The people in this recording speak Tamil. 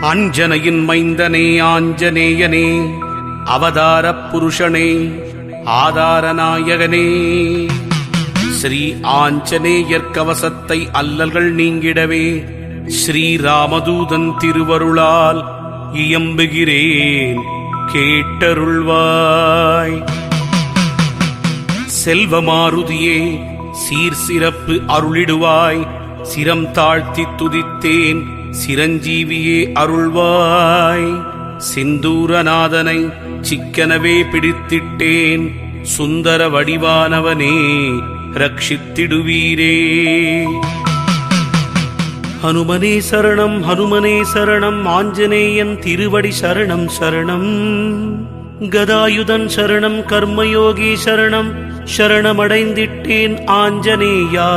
அஞ்சனையின் மைந்தனே ஆஞ்சநேயனே, அவதாரப் புருஷனே, ஆதாரநாயகனே, ஸ்ரீ ஆஞ்சநேயர் கவசத்தை அல்லல்கள் நீங்கிடவே ஸ்ரீராமதூதன் திருவருளால் இயம்புகிறேன், கேட்டருள்வாய். செல்வமாருதியே, சீர் சிறப்பு அருளிடுவாய், சிரம் தாழ்த்தி துதித்தேன், சிரஞ்சீவியே அருள்வாய். சிந்தூரநாதனை சிக்கனவே பிடித்திட்டேன், சுந்தர வடிவானவனே ரட்சித்திடுவீரே. ஹனுமனே சரணம், ஹனுமனே சரணம், ஆஞ்சநேயன் திருவடி சரணம் சரணம். கதாயுதன் சரணம், கர்மயோகி சரணம், சரணமடைந்திட்டேன் ஆஞ்சநேயா